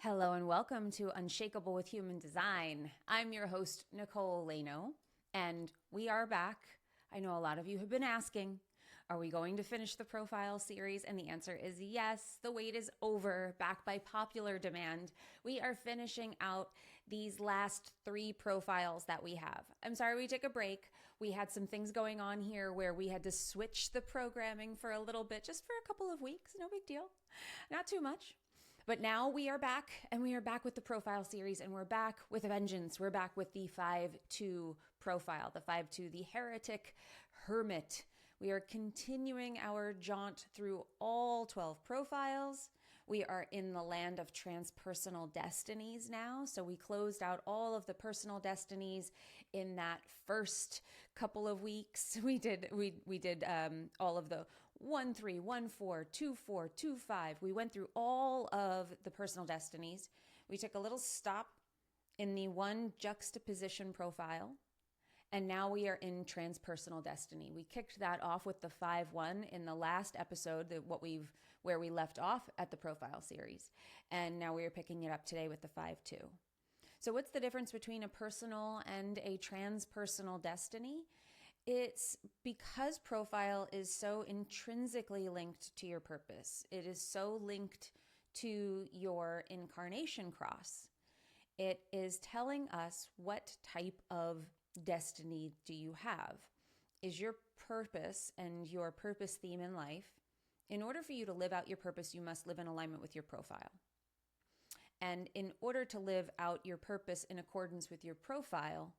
Hello and welcome to Unshakable with Human Design. I'm your host, Nicole Leno, and we are back. I know a lot of you have been asking, are we going to finish the profile series? And the answer is yes. The wait is over, back by popular demand. We are finishing out these last 3 profiles that we have. I'm sorry we took a break. We had some things going on here where we had to switch the programming for a little bit, just for a couple of weeks. No big deal. Not too much. But now we are back, and we are back with the profile series, and we're back with a vengeance. We're back with the 5-2 profile, the 5-2, the Heretic, Hermit. We are continuing our jaunt through all 12 profiles. We are in the land of transpersonal destinies now. So we closed out all of the personal destinies in that first couple of weeks. We did all of the 1-3, 1-4, 2-4, 2-5. We went through all of the personal destinies. We took a little stop in the 1 juxtaposition profile. And now we are in transpersonal destiny. We kicked that off with the 5-1 in the last episode, where we left off at the profile series. And now we are picking it up today with the 5-2. So what's the difference between a personal and a transpersonal destiny? It's because profile is so intrinsically linked to your purpose. It is so linked to your incarnation cross. It is telling us what type of destiny do you have? Is your purpose and your purpose theme in life, in order for you to live out your purpose, you must live in alignment with your profile. And in order to live out your purpose in accordance with your profile,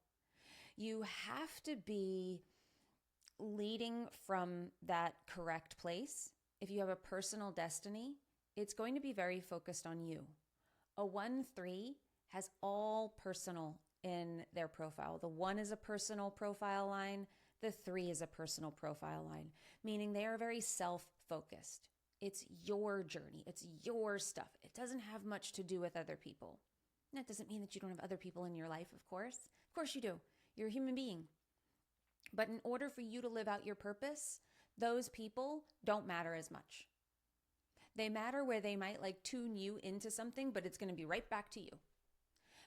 you have to be leading from that correct place. If you have a personal destiny, it's going to be very focused on you. A 1-3 has all personal in their profile. The 1 is a personal profile line. The 3 is a personal profile line, meaning they are very self-focused. It's your journey. It's your stuff. It doesn't have much to do with other people. And that doesn't mean that you don't have other people in your life, of course. Of course you do. You're a human being. But in order for you to live out your purpose, those people don't matter as much. They matter where they might tune you into something, but it's going to be right back to you.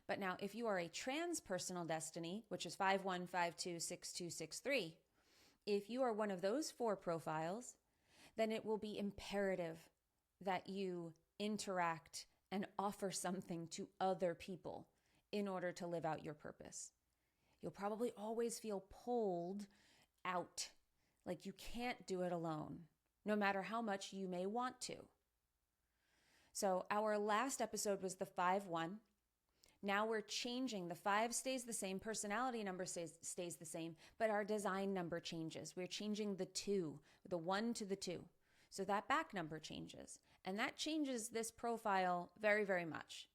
But now, if you are a transpersonal destiny, which is 5-1, 5-2, 6-2, 6-3, if you are one of those 4 profiles, then it will be imperative that you interact and offer something to other people in order to live out your purpose. You'll probably always feel pulled out, like you can't do it alone, no matter how much you may want to. So our last episode was the 5-1. Now we're changing. The 5 stays the same, personality number stays the same, but our design number changes. We're changing the 2, the 1 to the 2. So that back number changes. And that changes this profile very, very much.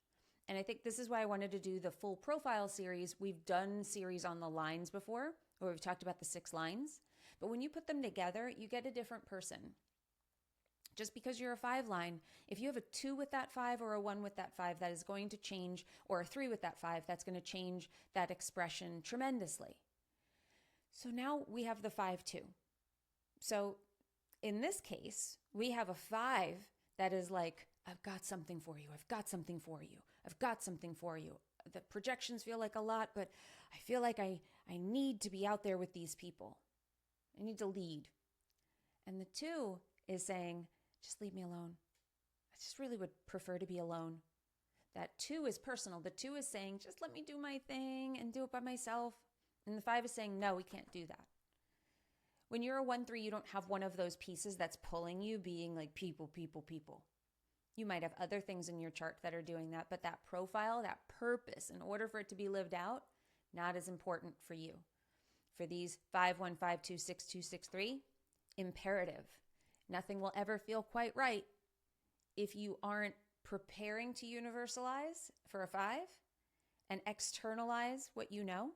And I think this is why I wanted to do the full profile series. We've done series on the lines before, where we've talked about the 6 lines. But when you put them together, you get a different person. Just because you're a 5 line, if you have a 2 with that 5 or a 1 with that 5, that is going to change, or a 3 with that 5, that's going to change that expression tremendously. So now we have the 5-2. So in this case, we have a 5 that is like, I've got something for you. I've got something for you. I've got something for you. The projections feel like a lot, but I feel like I need to be out there with these people. I need to lead. And the 2 is saying, just leave me alone. I just really would prefer to be alone. That 2 is personal. The 2 is saying, just let me do my thing and do it by myself. And the 5 is saying, no, we can't do that. When you're a 1-3, you don't have one of those pieces that's pulling you, being like people, people, people. You might have other things in your chart that are doing that, but that profile, that purpose, in order for it to be lived out, not as important for you. For these 5-1, 5-2, 6-2, 6-3, imperative. Nothing will ever feel quite right if you aren't preparing to universalize for a 5 and externalize what you know,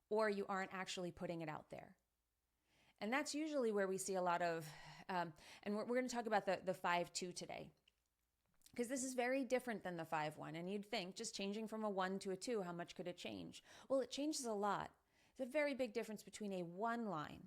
or you aren't actually putting it out there. And that's usually where we see a lot of, and we're going to talk about the 5-2 today, because this is very different than the 5-1. And you'd think, just changing from a 1 to a 2, how much could it change? Well, it changes a lot. It's a very big difference between a 1 line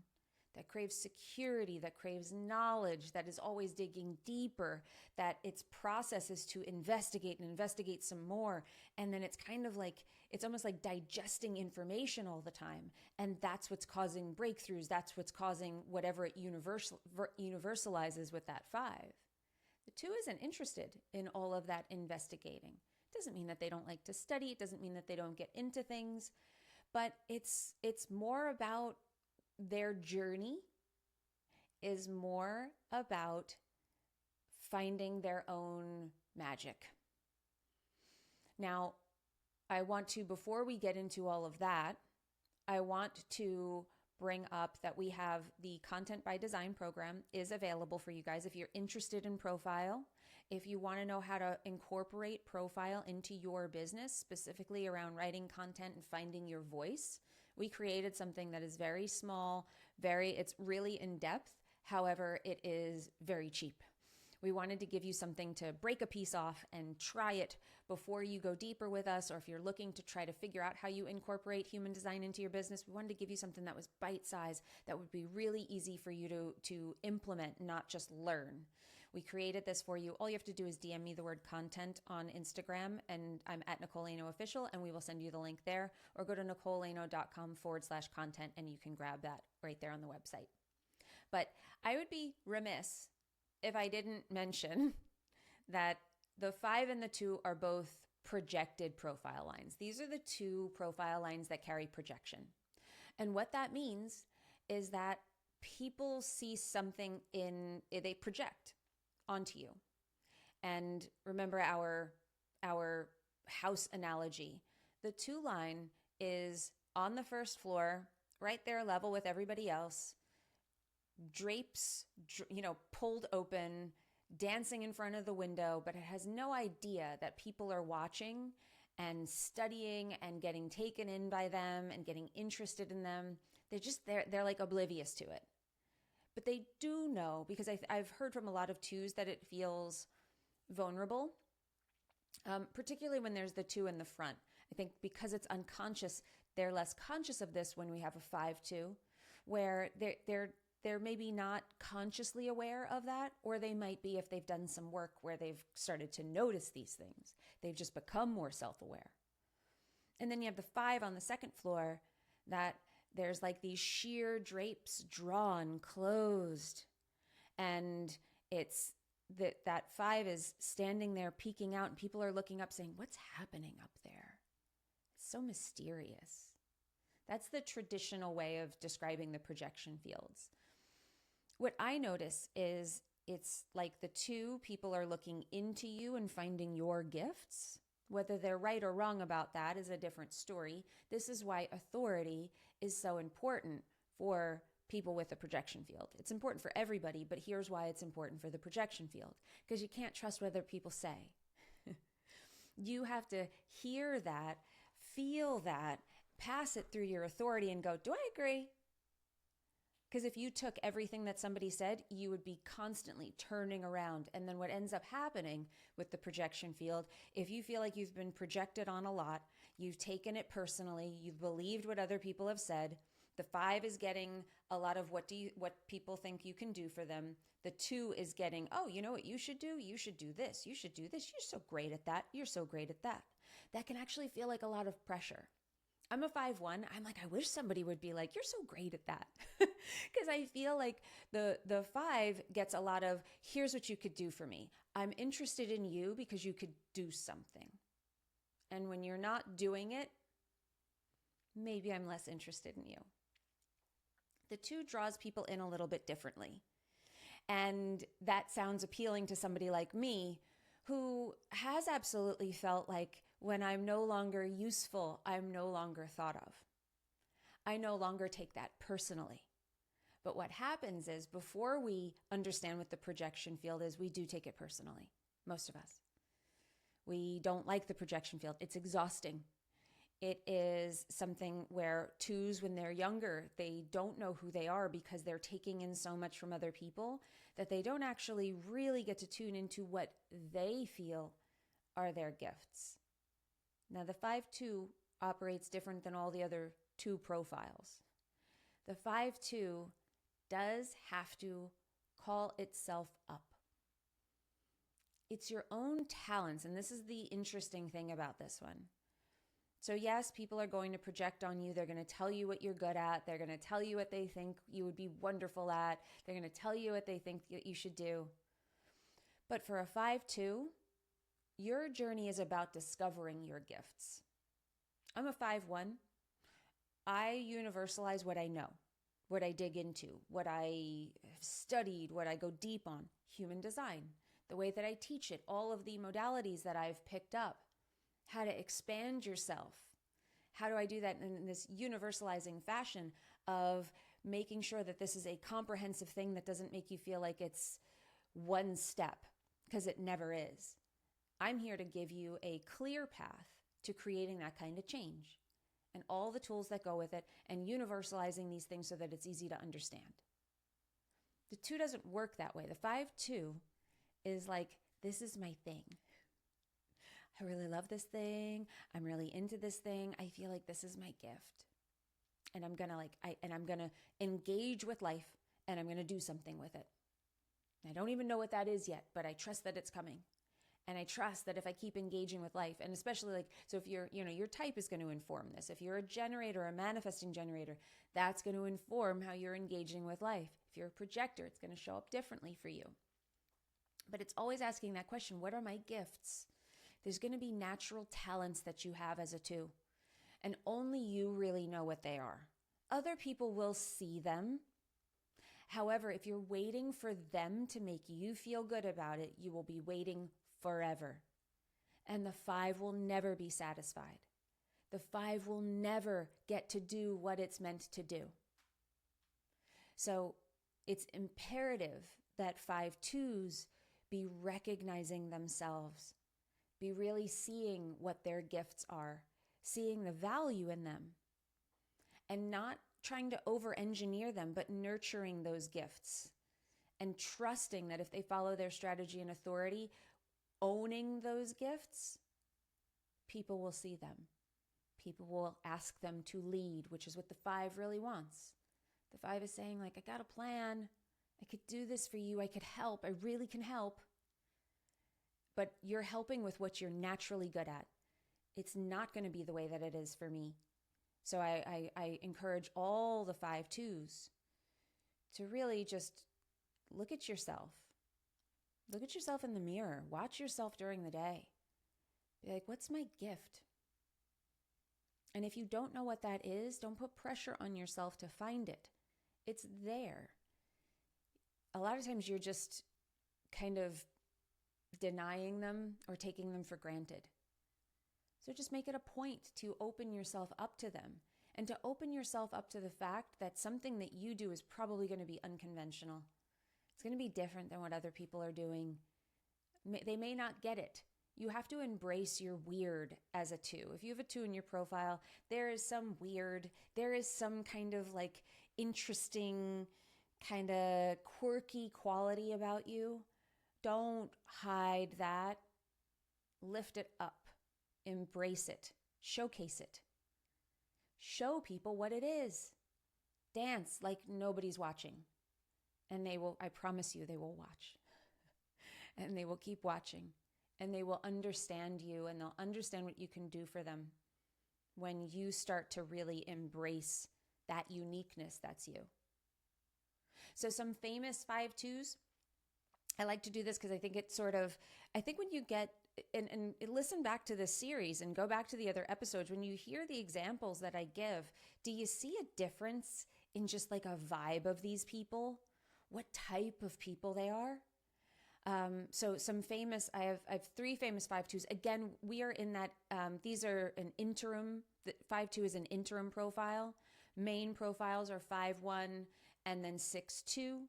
that craves security, that craves knowledge, that is always digging deeper, that its process is to investigate and investigate some more. And then it's kind of like, it's almost like digesting information all the time. And that's what's causing breakthroughs. That's what's causing whatever it universalizes with that 5. The 2 isn't interested in all of that investigating. It doesn't mean that they don't like to study. It doesn't mean that they don't get into things, but it's more about their journey is more about finding their own magic. Now, I want to, before we get into all of that, I want to bring up that we have the Content by Design program is available for you guys if you're interested in profile. If you want to know how to incorporate profile into your business, specifically around writing content and finding your voice, we created something that is very small, it's really in depth. However, it is very cheap. We wanted to give you something to break a piece off and try it before you go deeper with us, or if you're looking to try to figure out how you incorporate human design into your business, we wanted to give you something that was bite-sized, that would be really easy for you to implement, not just learn. We created this for you. All you have to do is DM me the word content on Instagram, and I'm at Nicole Laino Official, and we will send you the link there, or go to NicoleLaino.com/content, and you can grab that right there on the website. But I would be remiss if I didn't mention that the 5 and the 2 are both projected profile lines. These are the 2 profile lines that carry projection. And what that means is that people see something they project onto you. And remember our house analogy. The 2 line is on the first floor, right there level with everybody else, drapes, pulled open, dancing in front of the window, but it has no idea that people are watching and studying and getting taken in by them and getting interested in them. They're like oblivious to it. But they do know, because I've heard from a lot of 2s that it feels vulnerable, particularly when there's the 2 in the front. I think because it's unconscious, they're less conscious of this when we have a 5-2, where they're maybe not consciously aware of that, or they might be if they've done some work where they've started to notice these things. They've just become more self-aware. And then you have the 5 on the second floor that there's like these sheer drapes drawn, closed. And it's that 5 is standing there peeking out, and people are looking up saying, what's happening up there? It's so mysterious. That's the traditional way of describing the projection fields. What I notice is it's like the 2 people are looking into you and finding your gifts. Whether they're right or wrong about that is a different story. This is why authority is so important for people with a projection field. It's important for everybody, but here's why it's important for the projection field. Because you can't trust what other people say. You have to hear that, feel that, pass it through your authority and go, do I agree? Because if you took everything that somebody said, you would be constantly turning around. And then what ends up happening with the projection field, if you feel like you've been projected on a lot, you've taken it personally, you've believed what other people have said, the 5 is getting a lot of what people think you can do for them. The 2 is getting, oh, you know what you should do? You should do this. You should do this. You're so great at that. You're so great at that. That can actually feel like a lot of pressure. I'm a 5-1. I'm like, I wish somebody would be like, you're so great at that. Because I feel like the 5 gets a lot of, here's what you could do for me. I'm interested in you because you could do something. And when you're not doing it, maybe I'm less interested in you. The 2 draws people in a little bit differently. And that sounds appealing to somebody like me, who has absolutely felt like when I'm no longer useful, I'm no longer thought of. I no longer take that personally. But what happens is, before we understand what the projection field is, we do take it personally, most of us. We don't like the projection field. It's exhausting. It is something where 2s, when they're younger, they don't know who they are because they're taking in so much from other people that they don't actually really get to tune into what they feel are their gifts. Now, the 5-2 operates different than all the other 2 profiles. The 5-2 does have to call itself up. It's your own talents, and this is the interesting thing about this one. So yes, people are going to project on you. They're going to tell you what you're good at. They're going to tell you what they think you would be wonderful at. They're going to tell you what they think that you should do. But for a 5-2, your journey is about discovering your gifts. I'm a 5-1. I universalize what I know, what I dig into, what I have studied, what I go deep on. Human design, the way that I teach it, all of the modalities that I've picked up, how to expand yourself. How do I do that in this universalizing fashion of making sure that this is a comprehensive thing that doesn't make you feel like it's one step, because it never is. I'm here to give you a clear path to creating that kind of change and all the tools that go with it and universalizing these things so that it's easy to understand. The 2 doesn't work that way. The 5-2 is like, this is my thing. I really love this thing. I'm really into this thing. I feel like this is my gift. And I'm going to engage with life, and I'm going to do something with it. I don't even know what that is yet, but I trust that it's coming. And I trust that if I keep engaging with life, and especially like, so if you're, your type is going to inform this. If you're a generator, a manifesting generator, that's going to inform how you're engaging with life. If you're a projector, it's going to show up differently for you. But it's always asking that question, what are my gifts? There's going to be natural talents that you have as a 2, and only you really know what they are. Other people will see them. However, if you're waiting for them to make you feel good about it, you will be waiting forever. And the 5 will never be satisfied. The 5 will never get to do what it's meant to do. So it's imperative that 5-2s be recognizing themselves, be really seeing what their gifts are, seeing the value in them, and not trying to over-engineer them, but nurturing those gifts and trusting that if they follow their strategy and authority, owning those gifts, people will see them. People will ask them to lead, which is what the 5 really wants. The 5 is saying, like, I got a plan. I could do this for you. I could help. I really can help. But you're helping with what you're naturally good at. It's not going to be the way that it is for me. So I encourage all the 5-2s to really just look at yourself. Look at yourself in the mirror. Watch yourself during the day. Be like, what's my gift? And if you don't know what that is, don't put pressure on yourself to find it. It's there. A lot of times you're just kind of denying them or taking them for granted. So just make it a point to open yourself up to them and to open yourself up to the fact that something that you do is probably going to be unconventional. It's going to be different than what other people are doing. They may not get it. You have to embrace your weird as a 2. If you have a 2 in your profile, there is some weird, there is some kind of like interesting, kind of quirky quality about you. Don't hide that. Lift it up. Embrace it. Showcase it. Show people what it is. Dance like nobody's watching. And they will, I promise you, they will watch. And they will keep watching. And they will understand you, and they'll understand what you can do for them when you start to really embrace that uniqueness that's you. So some famous 5-2s, I like to do this because I think it's sort of, I think when you get, and listen back to this series and go back to the other episodes, when you hear the examples that I give, do you see a difference in just like a vibe of these people? What type of people they are? So some famous, I have 3 famous 5-2s. Again, we are in that, these are an interim, 5-2 is an interim profile. Main profiles are 5-1 and then 6-2.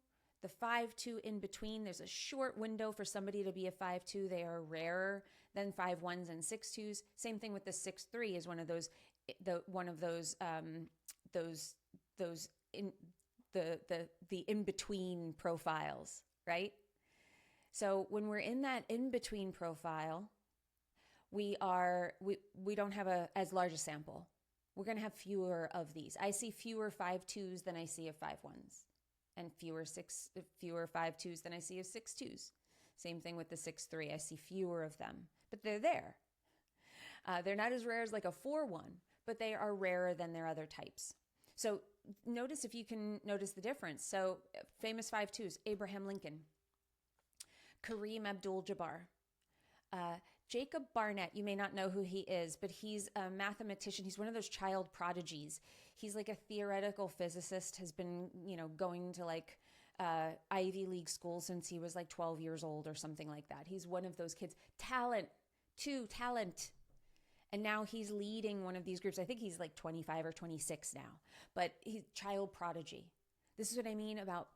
The 5-2 in between, there's a short window for somebody to be a 5-2. They are rarer than 5-1s and 6-2s. Same thing with the 6-3 is one of those in-between profiles, right? So when we're in that in-between profile, we don't have as large a sample. We're going to have fewer of these. I see fewer 5-2s than I see of 5-1s. and fewer 5-2s than I see of 6-2s. Same thing with the 6-3. I see fewer of them, but they're there. They're not as rare as like a 4-1, but they are rarer than their other types. So notice if you can notice the difference. So famous 5-2s, Abraham Lincoln, Kareem Abdul-Jabbar, Jacob Barnett. You may not know who he is, but he's a mathematician. He's one of those child prodigies. He's like a theoretical physicist, has been, going to like Ivy League school since he was like 12 years old or something like that. He's one of those kids. Talent. And now he's leading one of these groups. I think he's like 25 or 26 now, but he's child prodigy. This is what I mean about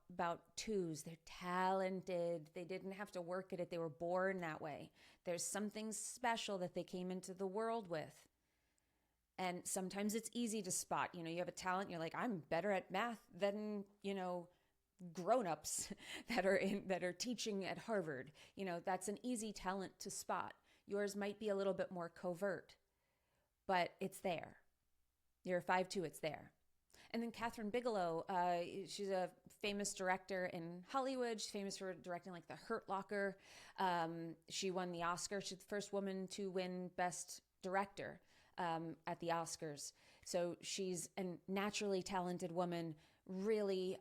2s. They're talented. They didn't have to work at it. They were born that way. There's something special that they came into the world with. And sometimes it's easy to spot. You have a talent. You're like, I'm better at math than, grown-ups that are teaching at Harvard. That's an easy talent to spot. Yours might be a little bit more covert, but it's there. You're a 5-2, it's there. And then Catherine Bigelow, she's a famous director in Hollywood. She's famous for directing like The Hurt Locker. She won the Oscar. She's the first woman to win Best Director at the Oscars. So she's a naturally talented woman, really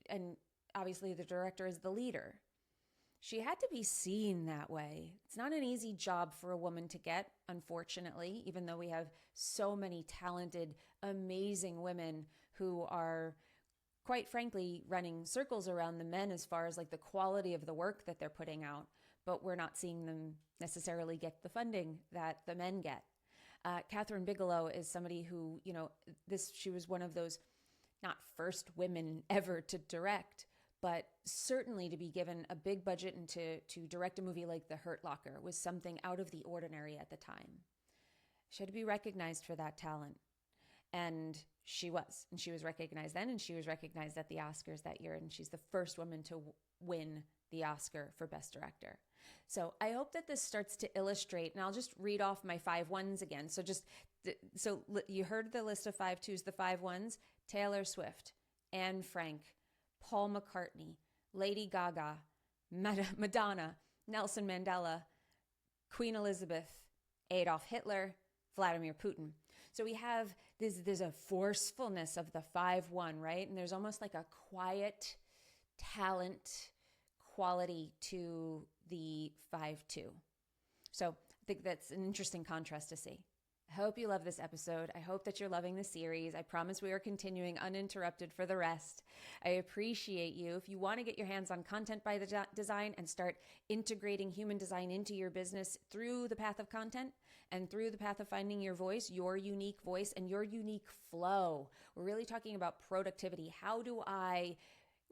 and obviously the director is the leader. She had to be seen that way. It's not an easy job for a woman to get, unfortunately, even though we have so many talented, amazing women who are, quite frankly, running circles around the men as far as like the quality of the work that they're putting out, but we're not seeing them necessarily get the funding that the men get. Catherine Bigelow is somebody who, she was one of those, not first women ever to direct, but certainly to be given a big budget and to direct a movie like The Hurt Locker was something out of the ordinary at the time. She had to be recognized for that talent. And she was. And she was recognized then, and she was recognized at the Oscars that year. And she's the first woman to win the Oscar for Best Director. So I hope that this starts to illustrate, and I'll just read off my 5-1s again. So you heard the list of 5-2s, the 5-1s: Taylor Swift, Anne Frank, Paul McCartney, Lady Gaga, Madonna, Nelson Mandela, Queen Elizabeth, Adolf Hitler, Vladimir Putin. So we have there's a forcefulness of the 5-1, right? And there's almost like a quiet talent quality to the 5-2. So I think that's an interesting contrast to see. I hope you love this episode. I hope that you're loving the series. I promise we are continuing uninterrupted for the rest. I appreciate you. If you want to get your hands on content by the design and start integrating human design into your business through the path of content and through the path of finding your voice, your unique voice and your unique flow. We're really talking about productivity. How do I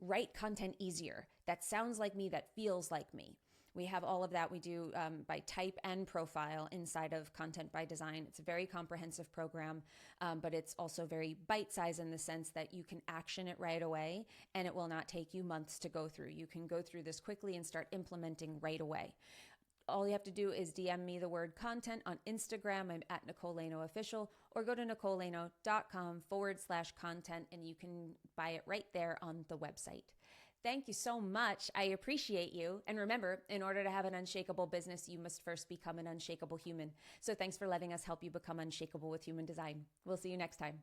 write content easier that sounds like me, that feels like me? We have all of that. We do by type and profile inside of Content by Design. It's a very comprehensive program, but it's also very bite-sized in the sense that you can action it right away, and it will not take you months to go through. You can go through this quickly and start implementing right away. All you have to do is DM me the word content on Instagram. I'm at Nicole Lano Official, or go to NicoleLano.com/content, and you can buy it right there on the website. Thank you so much. I appreciate you. And remember, in order to have an unshakable business, you must first become an unshakable human. So thanks for letting us help you become unshakable with human design. We'll see you next time.